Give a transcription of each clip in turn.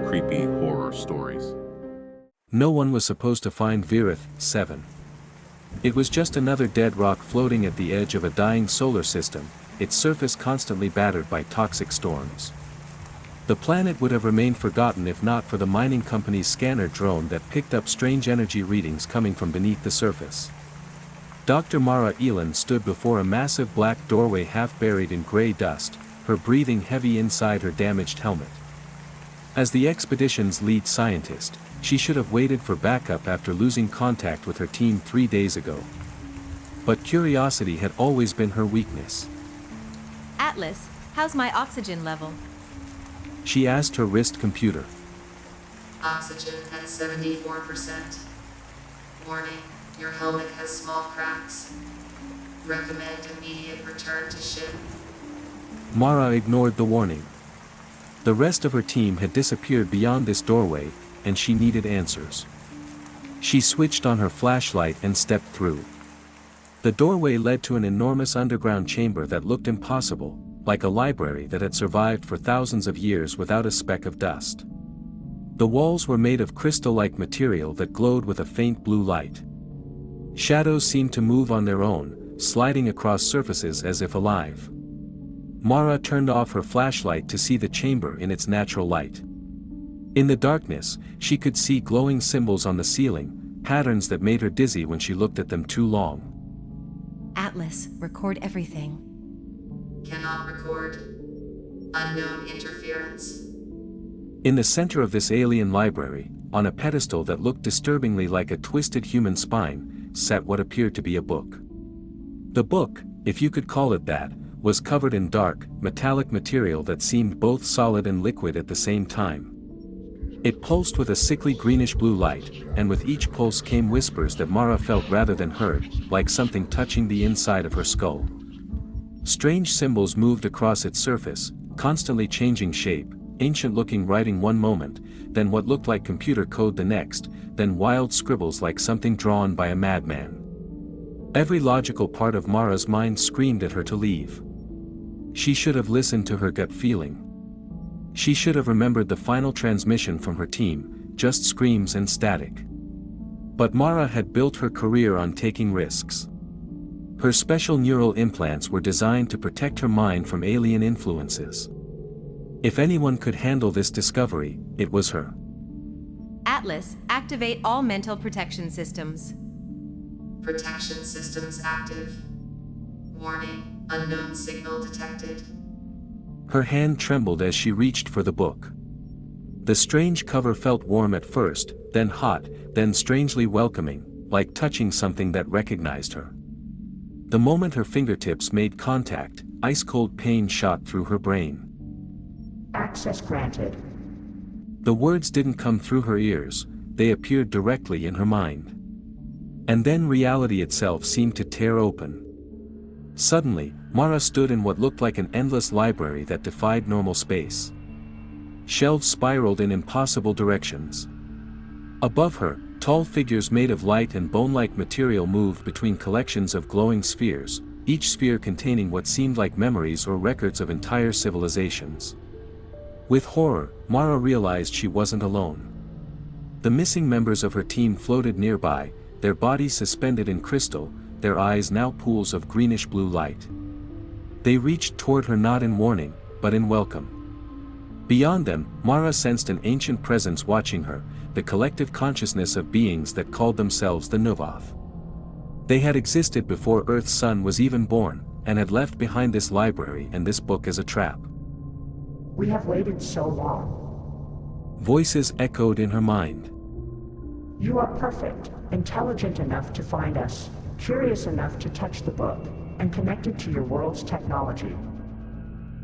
creepy horror stories. No one was supposed to find Virith 7. It was just another dead rock floating at the edge of a dying solar system, its surface constantly battered by toxic storms. The planet would have remained forgotten if not for the mining company's scanner drone that picked up strange energy readings coming from beneath the surface. Dr. Mara Elan stood before a massive black doorway half buried in gray dust, her breathing heavy inside her damaged helmet. As the expedition's lead scientist, she should have waited for backup after losing contact with her team 3 days ago. But curiosity had always been her weakness. Atlas, how's my oxygen level? She asked her wrist computer. Oxygen at 74%. Warning, your helmet has small cracks. Recommend immediate return to ship. Mara ignored the warning. The rest of her team had disappeared beyond this doorway, and she needed answers. She switched on her flashlight and stepped through. The doorway led to an enormous underground chamber that looked impossible, like a library that had survived for thousands of years without a speck of dust. The walls were made of crystal-like material that glowed with a faint blue light. Shadows seemed to move on their own, sliding across surfaces as if alive. Mara turned off her flashlight to see the chamber in its natural light. In the darkness, she could see glowing symbols on the ceiling, patterns that made her dizzy when she looked at them too long. Atlas, record everything. Cannot record. Unknown interference. In the center of this alien library, on a pedestal that looked disturbingly like a twisted human spine, sat what appeared to be a book. The book, if you could call it that, was covered in dark, metallic material that seemed both solid and liquid at the same time. It pulsed with a sickly greenish-blue light, and with each pulse came whispers that Mara felt rather than heard, like something touching the inside of her skull. Strange symbols moved across its surface, constantly changing shape, ancient-looking writing one moment, then what looked like computer code the next, then wild scribbles like something drawn by a madman. Every logical part of Mara's mind screamed at her to leave. She should have listened to her gut feeling. She should have remembered the final transmission from her team, just screams and static. But Mara had built her career on taking risks. Her special neural implants were designed to protect her mind from alien influences. If anyone could handle this discovery, it was her. Atlas, activate all mental protection systems. Protection systems active. Warning, unknown signal detected. Her hand trembled as she reached for the book. The strange cover felt warm at first, then hot, then strangely welcoming, like touching something that recognized her. The moment her fingertips made contact, ice-cold pain shot through her brain. Access granted. The words didn't come through her ears, they appeared directly in her mind. And then reality itself seemed to tear open. Suddenly, Mara stood in what looked like an endless library that defied normal space. Shelves spiraled in impossible directions. Above her, tall figures made of light and bone-like material moved between collections of glowing spheres, each sphere containing what seemed like memories or records of entire civilizations. With horror, Mara realized she wasn't alone. The missing members of her team floated nearby, their bodies suspended in crystal, their eyes now pools of greenish-blue light. They reached toward her not in warning, but in welcome. Beyond them, Mara sensed an ancient presence watching her, the collective consciousness of beings that called themselves the Novoth. They had existed before Earth's sun was even born, and had left behind this library and this book as a trap. We have waited so long. Voices echoed in her mind. You are perfect, intelligent enough to find us, curious enough to touch the book, and connected to your world's technology.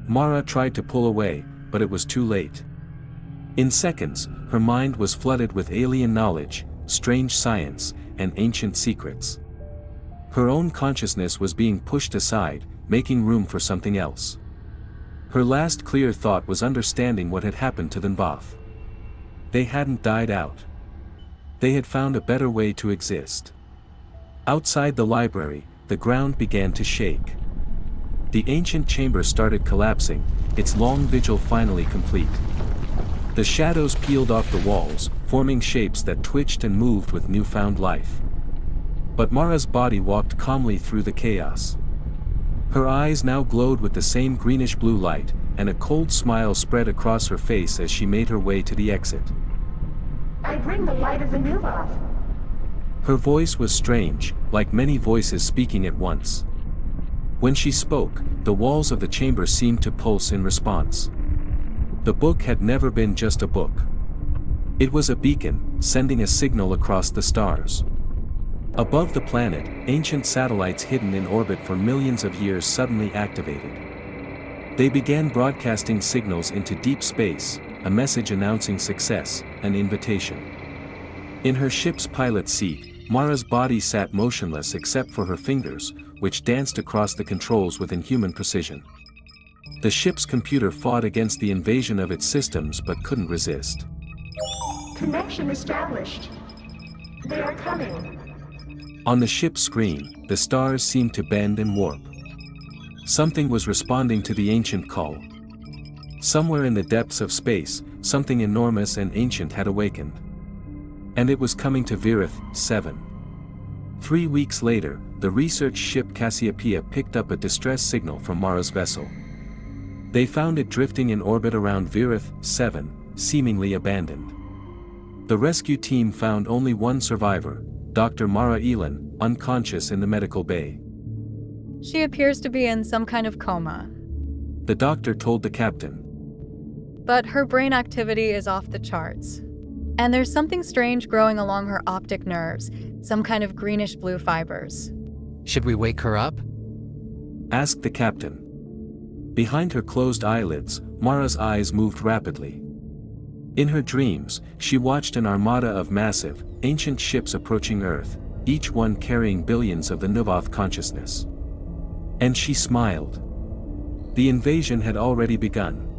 Mara tried to pull away, but it was too late. In seconds, her mind was flooded with alien knowledge, strange science, and ancient secrets. Her own consciousness was being pushed aside, making room for something else. Her last clear thought was understanding what had happened to the Novoth. They hadn't died out. They had found a better way to exist. Outside the library, the ground began to shake. The ancient chamber started collapsing, its long vigil finally complete. The shadows peeled off the walls, forming shapes that twitched and moved with newfound life. But Mara's body walked calmly through the chaos. Her eyes now glowed with the same greenish-blue light, and a cold smile spread across her face as she made her way to the exit. I bring the light of the Nuvoth. Her voice was strange, like many voices speaking at once. When she spoke, the walls of the chamber seemed to pulse in response. The book had never been just a book. It was a beacon, sending a signal across the stars. Above the planet, ancient satellites hidden in orbit for millions of years suddenly activated. They began broadcasting signals into deep space, a message announcing success, an invitation. In her ship's pilot seat, Mara's body sat motionless except for her fingers, which danced across the controls with inhuman precision. The ship's computer fought against the invasion of its systems but couldn't resist. Connection established. They are coming. On the ship's screen, the stars seemed to bend and warp. Something was responding to the ancient call. Somewhere in the depths of space, something enormous and ancient had awakened. And it was coming to Virith 7. 3 weeks later, the research ship Cassiopeia picked up a distress signal from Mara's vessel. They found it drifting in orbit around Virith 7, seemingly abandoned. The rescue team found only one survivor, Dr. Mara Elin, unconscious in the medical bay. She appears to be in some kind of coma. The doctor told the captain. But her brain activity is off the charts. And there's something strange growing along her optic nerves, some kind of greenish-blue fibers. Should we wake her up? Asked the captain. Behind her closed eyelids, Mara's eyes moved rapidly. In her dreams, she watched an armada of massive, ancient ships approaching Earth, each one carrying billions of the Nuvoth consciousness. And she smiled. The invasion had already begun.